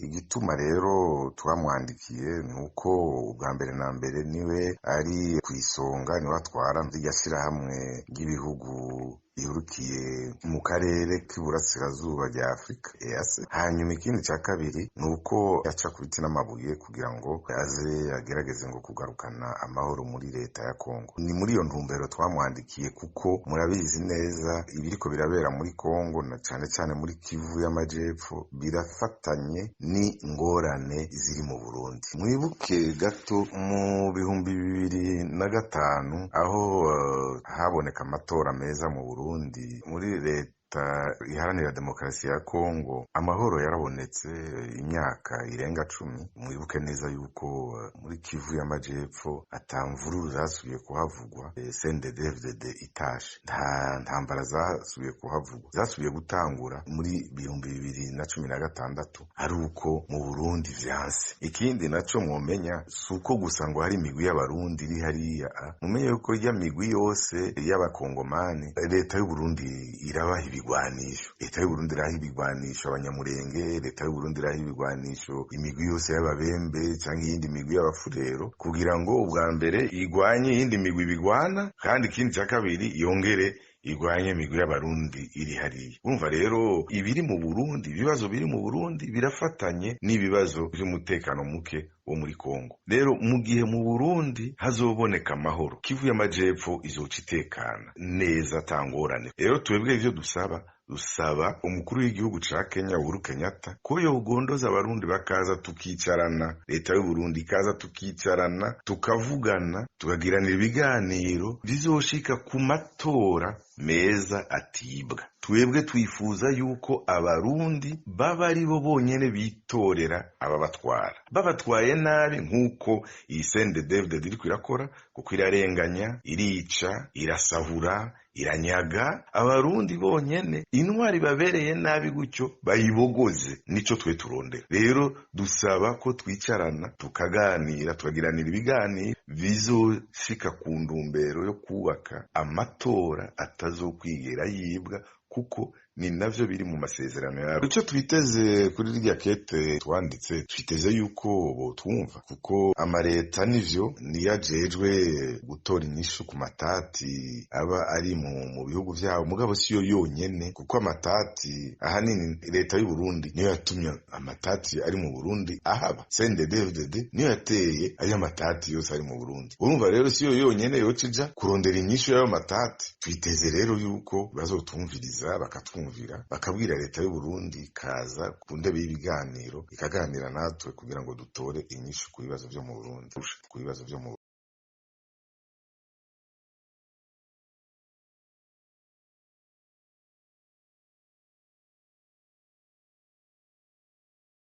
Igituma rero twamwandikiye ni uko ubwa mbere na mbere niwe ari kw'isonga, niwe atwara irya shirahamwe ry'ibihugu bihurukiye mu karere k'iburasirazuba rya Afurika EAC. Hanyuma ikindi ca kabiri ni uko yaca ku biti n'amabuye kugira ngo aze agerageze ngo kugarukana amahoro muri leta ya Kongo. Ni muri iyo ntumbero twamwandikiye kuko murabizi neza ibiriko birabera muri Kongo na cane cane muri Kivu y'Amajepfo birafatanye n'ingorane ziri mu Burundi. Mwibuke gato mu 2005 aho haboneka amatora meza mu Burundi muri leta iharanira demokarasi ya Kongo, amahoro yarabonetse imyaka irenga 10. Mwibuke neza yuko muri Kivu y'Amajepfo atamvururu zasubiye kuhavugwa, CNDD-FDD itashe, nta ntambara zasubiye kuhavugwa, zasubiye gutangura muri 2016 ari uko mu Burundi vyanse. Ikindi naco mwomenya suko gusa ngo hari imigwi y'abarundi iri hariya, mumenye yuko irya migwi yose y'abakongomani leta y'u Burundi irabaha ibigwanisho. Leta y'u Burundi iraha ibigwanisho abanyamurenge, leta y'u Burundi iraha ibigwanisho imigwi yose y'ababembe canke iyindi migwi y'abafurero kugira ngo ubwa mbere igwanye iyindi migwi bigwana, kandi ikindi ca kabiri yongere igwanye imigwi y'abarundi iri hariya. Urumva rero ibiri mu Burundi, ibibazo biri mu Burundi birafatanye n'ibibazo vy'umutekano muke wo muri Kongo. Rero mu gihe mu Burundi hazoboneka amahoro, Kivu y'Amajepfo izoca itekana neza atangorane. Rero twebwe ivyo dusaba umukuru w'igihugu ca Kenya Uhuru Kenyatta ko yogondoza abarundi bakaza tukicarana, leta y'u Burundi ikaza tukicarana, tukavugana, tukagiranira ibiganiro bizoshika ku matora meza atibwa. Twebwe twifuza yuko abarundi baba ari bo bonyene bitorera ababatwara. Babatwaye nabi nk'uko iyi CNDD-FDD iriko irakora, kuko irarenganya, irica, irasahura, iranyaga abarundi bonyene, intwari babereye nabi gutyo bayibogoze, nico twe turondera. Rero dusaba ko twicarana tukaganira, tukagiranira ibiganiro bizoshika ku ndumbero yo kubaka amatora atazokwigera yibwa, kuko ni navyo biri mu masezerano yabo. Ico twiteze kuri rya kete twanditse, twiteze yuko botwumva, kuko amareta nivyo niyajejwe gutora inyishu ku matati aba ari mu bihugu vyabo, mugabo siyo yonyene, kuko amatati ahanini leta y'u Burundi niyo yatumye amatati ari mu Burundi ahaba. CNDD-FDD niyo yateye ari amatati yose ari mu Burundi. Urumva rero siyo yonyene yoca ija kurondera inyishu y'ayo matati. Twiteze rero yuko bazotumviriza, bakatwumvira, bakabwira leta y'u Burundi kaza ku ndebe y'ibiganiro ikaganira natwe kugira ngo dutore inyishu ku bibazo vyo mu Burundi.